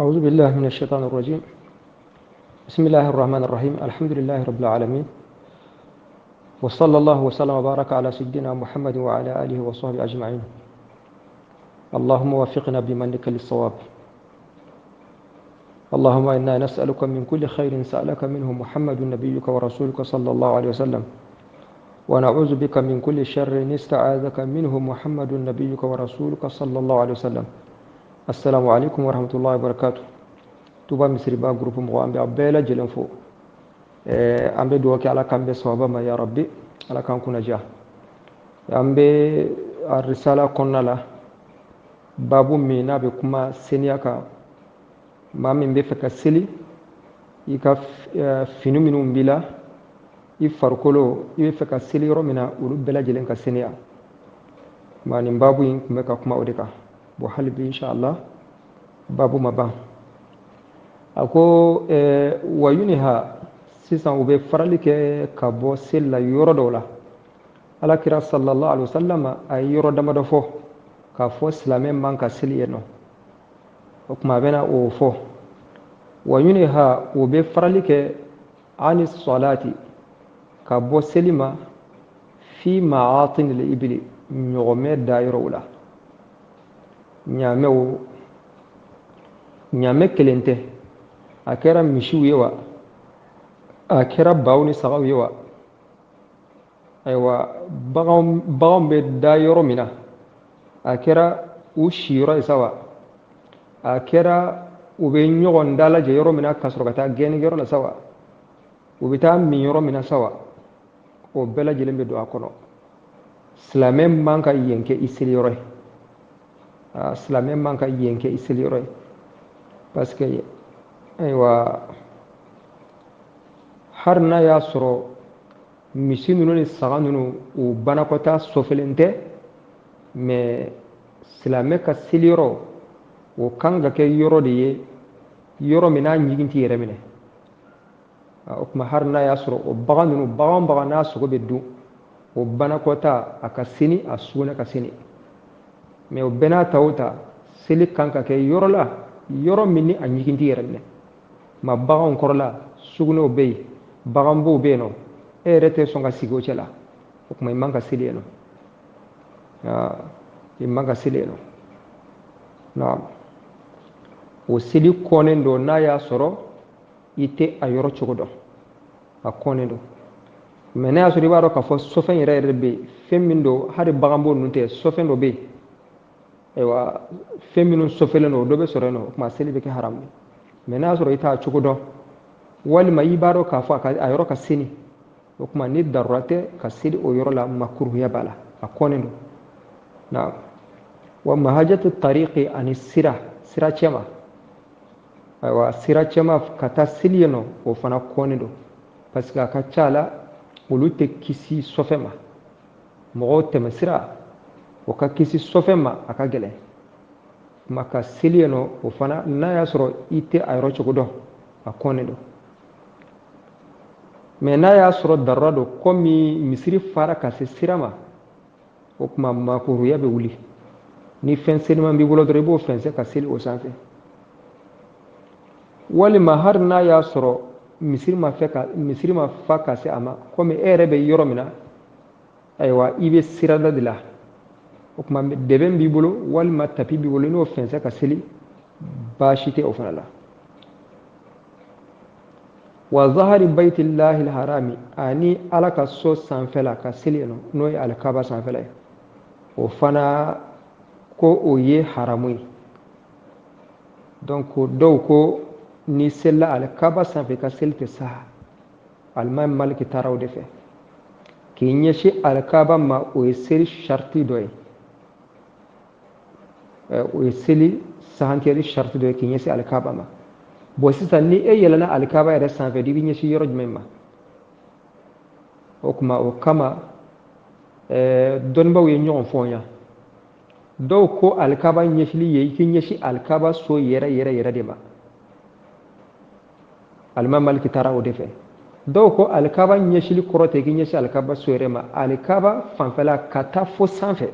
أعوذ بالله من الشيطان الرجيم. بسم الله الرحمن الرحيم. الحمد لله رب العالمين، وصلى الله وسلم وبارك على سيدنا محمد وعلى آله وصحبه أجمعين. اللهم وفقنا بمنك للصواب. اللهم إنا نسألك من كل خير سألك منه محمد نبيك ورسولك صلى الله عليه وسلم، ونعوذ بك من كل شر استعاذك منه محمد نبيك ورسولك صلى الله عليه وسلم. السلام عليكم ورحمة الله وبركاته. توبا مصري با جروب مغو أمبي أبيلا جلنفو أمبي دوكي على كامبي صوابا ما يا ربي على كام كنا جاه أمبي الرسالة كنا لا بابو مينا بكما سينياكا ما من بفك سلي يكا فينو منو بلا يفرقلو يفك سلي رومنا ولو بلا جلنكا سينيا ما نبابو ينكمكا كما أوديكا بوحلبي إن شاء الله بابو مبا ako wayuni ha sisan ube farali ke ka bɔ seli la yɔrɔ dɔw la alakira sallallahu alaihi wasallam ay yɔrɔ damadɔ fɔ k'a fɔ silamɛ man ka seli yen nɔ o kuma a bɛna o fɔ wayuni ha u bɛ farali kɛ ani salati ka bɔ seli ma fi ma'atin al-ibli ɲɔgɔmɛ da yɔrɔw la ɲamɛ kelen tɛ a kɛra misiw ye wa a kɛra baw ni sagaw ye wa ayiwa baganw bɛ da yɔrɔ min na a kɛra u si yɔrɔ ye sa wa a kɛra u bɛ ɲɔgɔn da lajɛ yɔrɔ min na ka sɔrɔ ka taa gɛnnikɛyɔrɔ la sa wa u bɛ taa min yɔrɔ min na sa wa o bɛɛ lajɛlen bɛ don a kɔnɔ silamɛ man ka yen kɛ i seli yɔrɔ ye silamɛ man ka yen kɛ i seli yɔrɔ ye parce que ayiwa har n'a y'a sɔrɔ misi ninnu ni saga ninnu u banakɔtaa sɔfelen tɛ mais silamɛ ka seliyɔrɔ o kan ka kɛ yɔrɔ de ye yɔrɔ min n'a ɲigin tɛ yɛrɛ minɛ o tuma har n'a y'a sɔrɔ o bagan ninnu bagan n'a sogo bɛ dun o banakɔtaa a ka sini a sugunɛ ka sini mais o bɛɛ n'a ta o ta seli kan ka kɛ yɔrɔ la yɔrɔ min ni a ɲigin tɛ yɛrɛ minɛ ma baganw kɔrɔla sugunɛw bɛ yen baganbow bɛ yen nɔ e yɛrɛ tɛ sɔn ka sigi o cɛ la o tuma i man ka seli yen nɔ i man ka seli yen nɔ o seli kɔnnen don n'a y'a sɔrɔ i tɛ a yɔrɔ cogo dɔn a kɔnnen don mais n'a y'a sɔrɔ i b'a dɔn k'a fɔ sɔfɛn yɛrɛ bɛ yen fɛn min don hali baganbo ninnu tɛ sɔfɛn dɔ bɛ yen ayiwa fɛn minnu sɔfɛlen don o dɔ bɛ sɔrɔ yen nɔ o tuma seli bɛ kɛ haramu mais n'a sɔrɔ i t'a cogo dɔn walima i b'a dɔn k'a fɔ a yɔrɔ ka seni o tuma ni darura tɛ ka seli o yɔrɔ la makuruya b'a la a kɔnnen don na wa mahajatu tariqi ani sira cɛma ayiwa sira cɛma ka taa seli yen nɔ o fana kɔnnen don parce que a ka ca la olu tɛ kisi sɔfɛ ma mɔgɔw tɛmɛ sira o ka kisi sɔfɛ ma a ka gɛlɛn kuma ka seli yen nɔ o fana n'a y'a sɔrɔ i tɛ a yɔrɔ cogo dɔn a kɔnnen don mais n'a y'a sɔrɔ darura don komi misiri fara ka se sira ma o tuma makuruya bɛ wuli ni fɛn seliman b'i bolo dɔrɔn i b'o fɛnsɛ ka seli o sanfɛ walima hali n'a y'a sɔrɔ misiri ma fa ka se a ma komi e yɛrɛ bɛ yɔrɔ min na ayiwa i bɛ sirada de la o tuma dɛbɛn b'i bolo walima tapi b'i bolo n'o fɛnsɛ ka seli baasi tɛ o fana la wa zahari baitillahi alharami ani ala ka so sanfɛla ka seli yen n'o ye alikaba sanfɛla ye o fana ko o ye haramu ye donc dɔw ko ni selila alikaba sanfɛ ka seli tɛ sa alimami maliki taara o de fɛ k'i ɲɛsin alikaba ma o ye seli sharti dɔ ye o ye seli sahankɛli sharti dɔ ye k'i ɲɛsin alikaba ma bon sisan ni e yɛlɛnna alikaba yɛrɛ sanfɛ i bɛ ɲɛsin yɔrɔ jumɛn ma o tuma o kama dɔnnibaw ye ɲɔgɔn fɔ n ye dɔw ko alikaba ɲɛsili ye i k'i ɲɛsin alikaba so yɛrɛ de ma alimami maliki taara o de fɛ dɔw ko alikaba ɲɛsili kɔrɔ tɛ i k'i ɲɛsin alikaba so yɛrɛ ma alikaba fanfɛla ka taa fo sanfɛ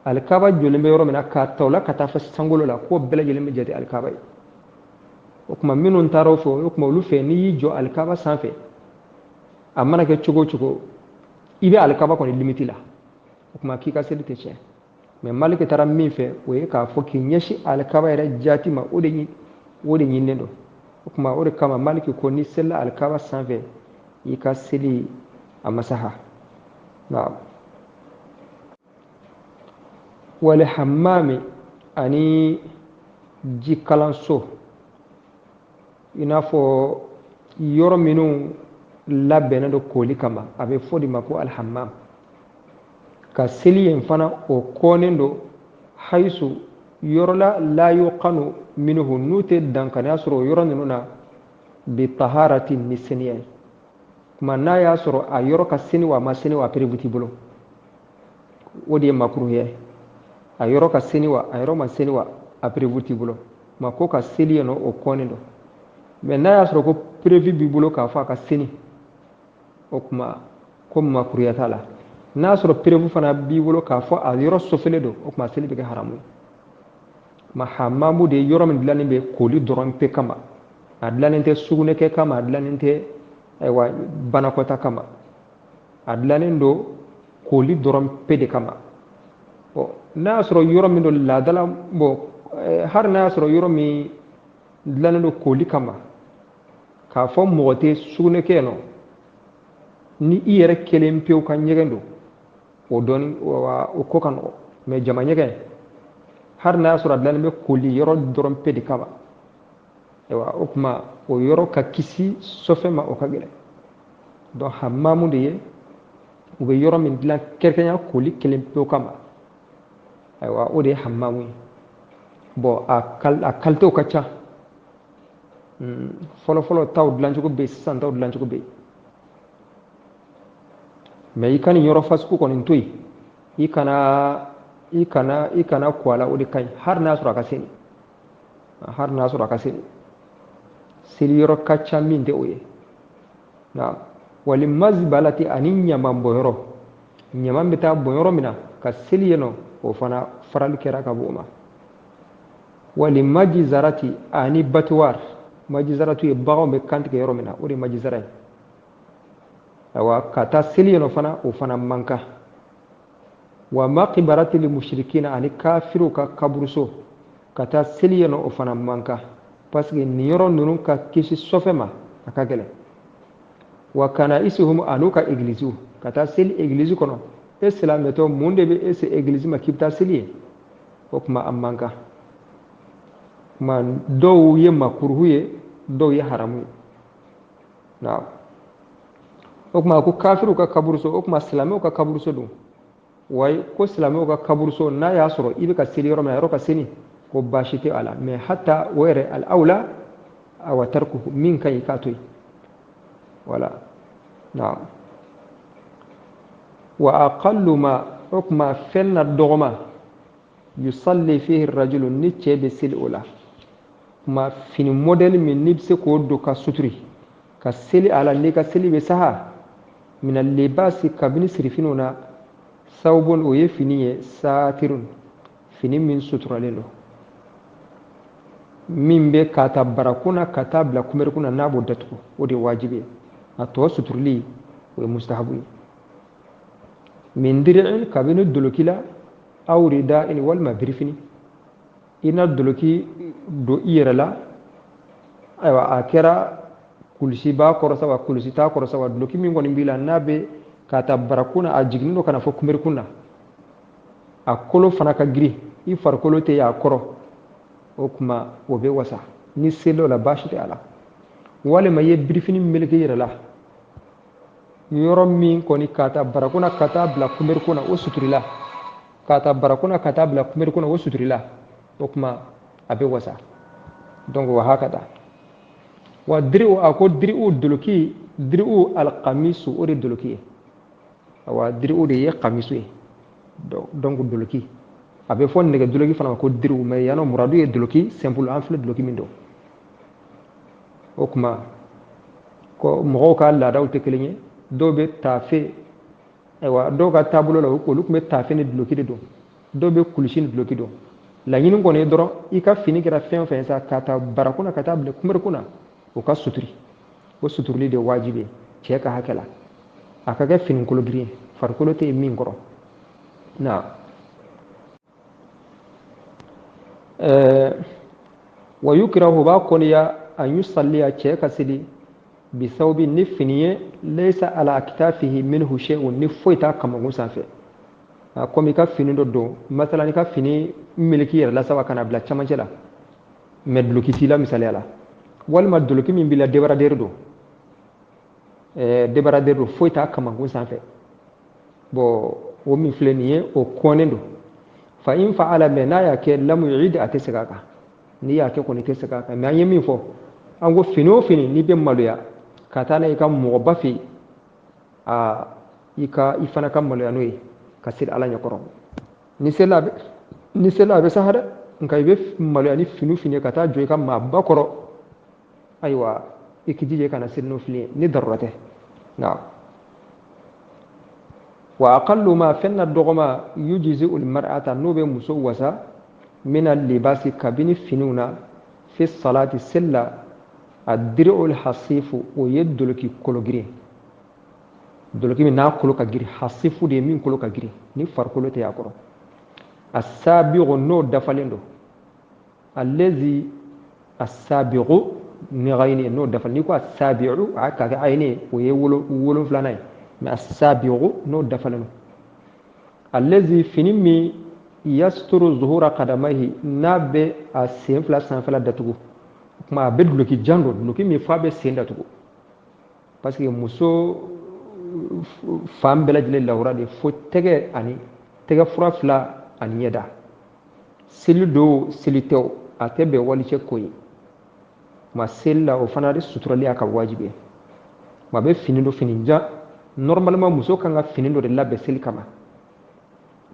alikaba jɔlen bɛ yɔrɔ min na k'a ta o la ka taa fo sankolo la k'o bɛɛ lajɛlen bɛ jate alikaba ye o kuma minnu taara o fɛ o kuma olu fɛ n'i y'i jɔ alikaba sanfɛ a mana kɛ cogo o cogo i bɛ alikaba kɔni limiti la o kuma k'i ka seli tɛ tiɲɛ mais Maliki taara min fɛ o ye k'a fɔ k'i ɲɛsin alikaba yɛrɛ jaati ma o de ɲinilen don o kuma o de kama Maliki ko ni selila alikaba sanfɛ i ka seli a masaha naam wali hammami ani jikalanso i n'a fɔ yɔrɔ minnu labɛnnen don kooli kama a bɛ fɔ de ma ko alhammam ka seli yen fana o kɔnen don hayisu yɔrɔ la yuqanu minhu n'u tɛ dankaniya sɔrɔ o yɔrɔ ninnu na bi taharati ni seniya ye kuma n'a y'a sɔrɔ a yɔrɔ ka seni wa a ma seni wa a perebu t'i bolo o de ye makruhiya ye a yɔrɔ ka seni wa a yɔrɔ ma seni wa a perebu t'i bolo ma ko ka seli yen nɔ o kɔnen don mais n'a y'a sɔrɔ ko prévu b'i bolo k'a fɔ a ka seni o kuma ko makruhiya t'a la n'a sɔrɔ prévu fana b'i bolo k'a fɔ a yɔrɔ sɔfelen don o kuma seli bɛ kɛ haramu ye ma hamamu de yɔrɔ min dilannen bɛ kooli dɔrɔn pe kama a dilannen tɛ sugunɛkɛ kama a dilannen tɛ ayiwa banakɔta kama a dilannen don kooli dɔrɔn pe de kama n'a y'a sɔrɔ yɔrɔ min don laadala hari n'a y'a sɔrɔ yɔrɔ min dilannen don kooli kama k'a fɔ mɔgɔ tɛ sugunɛkɛ yen nɔ ni i yɛrɛ kelen pewu ka ɲɛgɛn don o dɔɔni o ko ka nɔgɔ mais jama ɲɛgɛn hari n'a y'a sɔrɔ a dilannen bɛ kooli yɔrɔ dɔrɔn pe de kama ayiwa o kuma o yɔrɔ ka kisi sɔfɛ ma o ka gɛlɛn donc hamamu de ye u bɛ yɔrɔ min dilan kɛrɛnkɛrɛnya kooli kelen pewu kama ayiwa o de ye hamamu ye bon a qualitéw ka ca fɔlɔfɔlɔ taw dilancogo bɛ yen sisan taw dilancogo bɛ yen mais i ka nin yɔrɔ fasugu kɔni to yen i kana ko a la o de ka ɲi hari n'a sɔrɔ a ka seni hari n'a sɔrɔ a ka seni seli yɔrɔ ka ca min tɛ o ye nka wali mazibalati ani ɲaman bɔnyɔrɔ ɲaman bɛ taa bɔn yɔrɔ min na ka seli yen nɔ o fana farali kɛra ka bɔ o ma wali majizarati ani batuwari majizaratu ye baganw bɛ kantigɛ yɔrɔ min na o de ye majizara ye ayiwa ka taa seli yen nɔ fana o fana man kan wa maqibarati li mushrikina ani kafiriw ka kaburuso ka taa seli yen nɔ o fana man kan parce que nin yɔrɔ ninnu ka kisi sɔfɛ ma a ka gɛlɛn wa kana isihum an'u ka egiliziw ka taa seli egilizi kɔnɔ e silamɛtɔ mun de bɛ e se egilizi ma k'i bɛ taa seli ye o kuma a man kan kuma dɔw ye makuruhu ye dɔw ye haramu ye nka o kuma ko kafiriw ka kaburuso o kuma silamɛw ka kaburuso don wayi ko silamɛw ka kaburuso n'a y'a sɔrɔ i bɛ ka seli yɔrɔ min na a yɔrɔ ka seni ko baasi tɛ a la mais hatta o yɛrɛ al-awla awa tarkuhu min ka ɲi k'a to yen voilà naam wa aqallu ma o kuma fɛn na dɔgɔma yusalli fihi rajulu ni cɛ bɛ seli o la kuma fini modèle min n'i bɛ se k'o don ka suturi ka seli a la n'i ka seli bɛ saha mina libasi kabini sirifiniw na sawubun o ye fini ye saatirun fini min suturalen don min bɛ ka ta barakun na ka taa bila kunbɛrikun na n'a b'o datugu o de ye wajibi ye a tɔ suturili o ye mustahabu ye min diri'in kabini doloki la aw rida'in walima birifini i na doloki don i yɛrɛ la ayiwa a kɛra kulusi b'a kɔrɔ sa wa kulusi t'a kɔrɔ sa wa doloki min kɔni b'i la n'a bɛ ka ta barakun na a jiginnen don ka na fɔ kunbɛrikun na a kolo fana ka girin i farikolo tɛ y'a kɔrɔ o kuma o bɛ wasa ni seli o la baasi tɛ a la walima i ye birifini meleke i yɛrɛ la yɔrɔ min kɔni ka taa barakun na ka taa bila kunbɛrikun na o suturila ka taa barakun na ka taa bila kunbɛrikun na o suturila o kuma a bɛ wasa donc wa hakada wa diri'u a ko diri'u doloki diri'u alqamisu o de doloki ye wa diri'u de ye qamisu ye donc doloki a bɛ fɔ nɛgɛ doloki fana ma ko diri'u mais yanɔ muradu ye doloki simple an filɛ doloki min don o kuma ko mɔgɔw ka laadaw tɛ kelen ye dɔw bɛ taafe ayiwa dɔw ka taabolo la olu tun bɛ taafe ni doloki de don dɔw bɛ kulusi ni doloki don laɲini kɔni ye dɔrɔn i ka fini kɛra fɛn o fɛn sa ka taa bara kunna ka taa bila kunbere kunna o ka suturi o suturili de wajibi ye cɛ ka hakɛ la a ka kɛ fini kolo girin farikolo tɛ min kɔrɔ na wa yukrahu b'a kɔniya an yusalliya cɛ ka seli bisawbi ni fini ye laysa ala aktafihi minhu shay'un ni foyi t'a kamankun sanfɛ comme i ka fini dɔ don masalan i ka fini meleki yɛrɛ la saba kana bila camancɛ la mais duloki t'i la misaliya la walima duloki min b'i la débardeur don débardeur don foyi t'a kamankun sanfɛ bon o min filɛ nin ye o kɔnnen don fa in fa'ala mais n'a y'a kɛ lam yu'id a tɛ segin a kan n'i y'a kɛ kɔni tɛ segin a kan mais an ye min fɔ an ko fini o fini n'i bɛ maloya ka taa n'a i ka mɔgɔba fɛ yen i fana ka maloya n'o ye ka siri ala ɲɛkɔrɔ ni sela a bɛ sa dɛ nka i bɛ maloya ni fini fini ka taa jɔ i ka maaba kɔrɔ ayiwa i k'i jija i kana siri n'o fili ye ni darura tɛ nka wa aqallu ma fɛn na dɔgɔma yujizi ul mar'ata n'o bɛ muso wasa mina libasi kabini finiw na fi salati sella الدرع الحصيف ويدلك كولوغري دلوكي من ناكلو كغري حصيف دي من كلو كغري ني فاركولو تي اكرو السابغ نو دفالندو الذي السابغ نغايني نو دفال نيكو السابع عكا عيني ويولو فلاناي ما السابغ نو دفالندو الذي فينمي يستر ظهور قدميه نابي السينفلا سانفلا دتغو kuma a bɛ duloki jan don duloki min fa bɛ sen datugu parce que muso fan bɛɛ lajɛlen lawura de fo tɛgɛ ani tɛgɛ fura fila ani ɲɛda seli do seli tɛ a tɛ bɛn walicɛ ko ye ma seli la o fana de suturali a ka wajibi ye ma bɛ fini do fini jan normalement muso kan ka fini dɔ de labɛn seli kama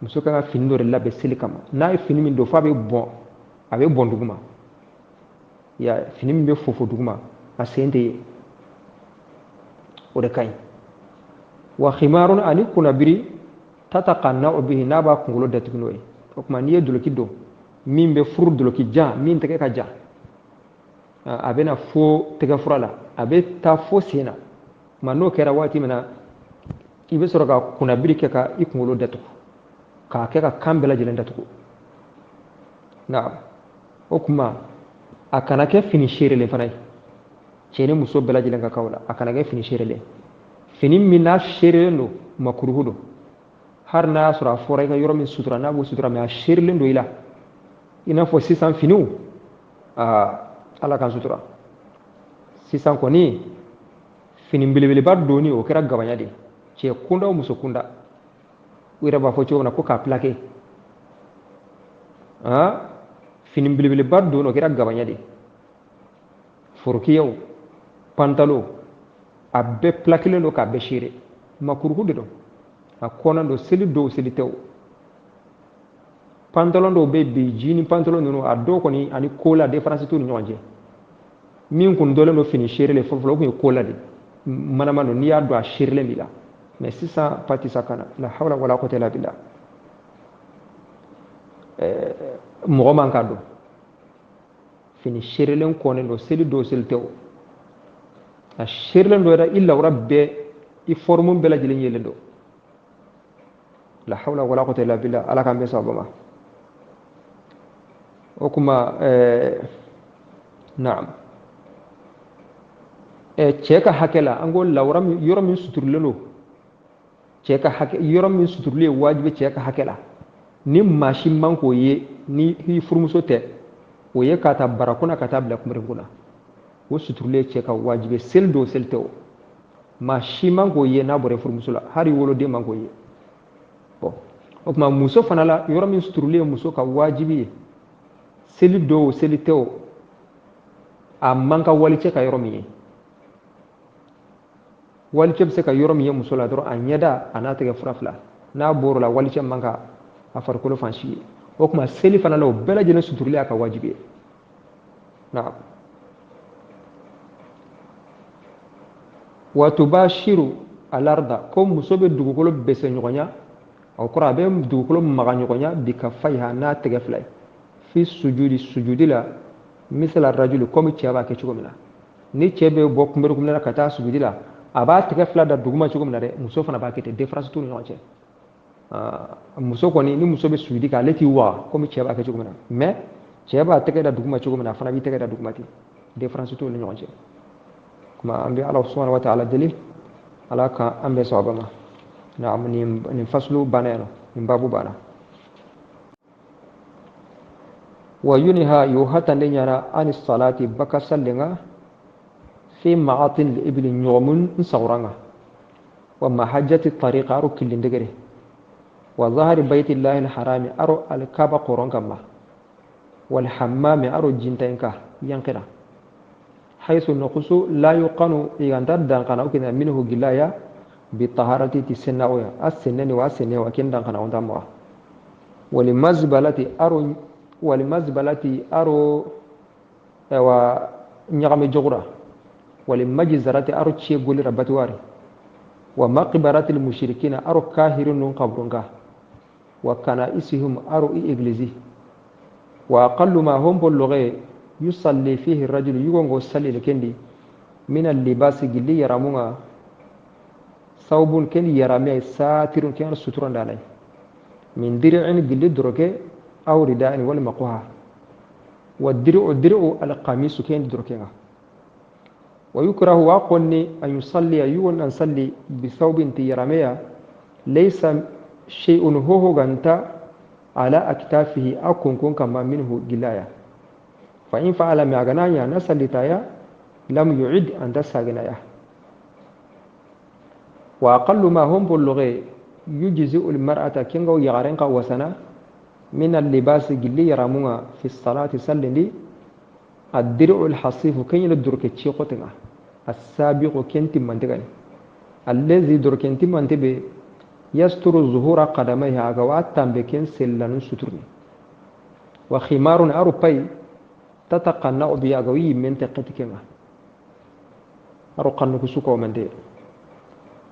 muso kan ka fini dɔ de labɛn seli kama n'a ye fini min don f'a bɛ bɔn duguma ya fini min bɛ fofo duguma a sen tɛ ye o de ka ɲi wa khimarun ani kunnabiri tataqanna'u bihi n'a b'a kunkolo datugu n'o ye o tuma n'i ye duloki don min bɛ furu duloki jan min tɛgɛ ka jan a bɛna fo tɛgɛ fura la a bɛ taa fo sen na tuma n'o kɛra waati min na i bɛ sɔrɔ ka kunnabiri kɛ ka i kunkolo datugu k'a kɛ ka kan bɛɛ lajɛlen datugu nka o tuma a kana kɛ fini seerelen fana ye cɛ ni muso bɛɛ lajɛlen ka kaw la a kana kɛ fini seerelen fini min n'a seerelen don makuruhu don hali n'a y'a sɔrɔ a fɔra i ka yɔrɔ min sutura n'a b'o sutura mais a seerelen don i la i n'a fɔ sisan finiw ala k'an sutura sisan kɔni fini belebeleba donni o kɛra gabanya de cɛ kunda o muso kunda u yɛrɛ b'a fɔ cogo min na ko k'a plaqué fini belebeleba don o kɛra gabanya de forokiyaw pantalon a bɛɛ plaquelen don k'a bɛɛ seere makuruhu de don a kɔnɔ don seli dɔw seli tɛw pantalon dɔw bɛ bi jean pantalon ninnu a dɔw kɔni ani kola différence t'u ni ɲɔgɔn cɛ min kun dɔlen don fini seerelen fɔlɔ o kun ye kola de manama don n'i y'a don a seerelen b'i la mais sisan pati sa kana la hawla wala quwwata illa billah mɔgɔ man ka don fini seerelen kɔnnen don seli dɔw seli tɛw a seerelen dɔ yɛrɛ i lawura bɛɛ i forme bɛɛ lajɛlen yelen don la hawla wala quwwata illa billah ala k'an bɛɛ sababa ma o kuma naam cɛ ka hakɛ la an ko lawura yɔrɔ min suturilen don cɛ ka hakɛ yɔrɔ min suturilen ye wajibi cɛ ka hakɛ la ni maa si man k'o ye ni i furumuso tɛ o ye ka taa barakuna ka taa bila kunbɛn kunna o suturilen cɛ ka wajibi seli don seli tɛ o maa si man k'o ye n'a bɔra i furumuso la hali woloden man k'o ye bon o tuma muso fana la yɔrɔ min suturilen ye muso ka wajibi ye seli don seli tɛ o a man ka walicɛ ka yɔrɔ min ye walicɛ bɛ se ka yɔrɔ min ye muso la dɔrɔn a ɲɛda a n'a tɛgɛ fura fila n'a bɔr'o la walicɛ man ka a farikolo fan si ye o tuma seli fana la o bɛɛ lajɛlen suturilen a ka wajibi ye naam wa tubashiru al-arda ko muso bɛ dugukolo bɛsɛ ɲɔgɔnya o kɔrɔ a bɛ dugukolo maga ɲɔgɔnya bi ka fayiha n'a tɛgɛ fila ye fi sujudi la misla rajuli comme cɛ b'a kɛ cogo min na ni cɛ bɛ bɔ kunbɛn la ka taa sujudi la a b'a tɛgɛ fila da duguma cogo min na dɛ muso fana b'a kɛ ten différence t'u ni ɲɔgɔn cɛ muso kɔni ni muso bɛ sujudi kɛ ale t'i wa comme cɛ b'a kɛ cogo min na mais cɛ b'a tɛgɛ da duguma cogo min na a fana b'i tɛgɛ da duguma ten différence t'u ni ɲɔgɔn cɛ kuma an bɛ Ala subhanahu wa ta'ala deli Ala ka an bɛ sawaba ma naam nin faslu banna yan nin babu banna wa yuniha yuhatande nyana anis salati baka sallenga fi ma'atin ibli nyomun sawranga wa mahajjati tariqa aru kilindegere wa zahari baitillahi alharami aru alkaba qoronkamma wal hammami aru jintainka yankira haythu nuqsu la yuqanu igandar dan kana ukina minhu gilaya bi taharati tisennaoya asennani wa asenne wa kindan kana ondamwa wal mazbalati aru wa nyagame jogura wal majzarati aru chie golira batwari wa maqbarati al mushrikina aru kahirun qabrunga wa kana isihum aru iglizi wa aqallu ma hum bolughe yusalli fihi ar-rajulu yugongo salli lekendi min al-libasi gilli yaramunga sawbun ken yarame satirun ken suturan dalai min dir'in gilli droge aw rida'in wal maqwa wa dir'u al-qamis ken drokenga wa yukrahu wa qonni an yusalli ayun an salli bi thawbin tiyarameya laysa shay'un huwa ganta ala aktafihi akun kun kama minhu gilaya fa in fa'ala ma gananya nasallitaya lam yu'id an tasagnaya wa aqallu ma hum bulughi yujzi'u al-mar'ata kinga yagarenka wasana min al-libas gilli yaramunga fi as-salati sallindi ad-dir'u al-hasif kan yadurke chiqotinga as-sabiqu kenti mantigani allazi durkenti mantibe yasturu zuhura qadamayha agawatan beken sellanun suturni wa khimarun arupai tataqanna bi agawi min taqatikenga aruqannu kusuko mande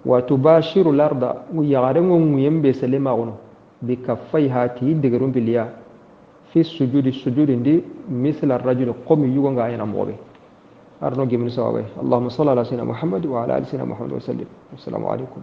wa tubashiru larda yagarengo nguyembe selema gono bi kaffaiha ti digerum biliya fi sujudi ndi misla ar-rajul qum yugonga ayna mobe arno gemin sawabe allahumma salli ala sayyidina muhammad wa ala ali sayyidina muhammad wa sallim assalamu alaikum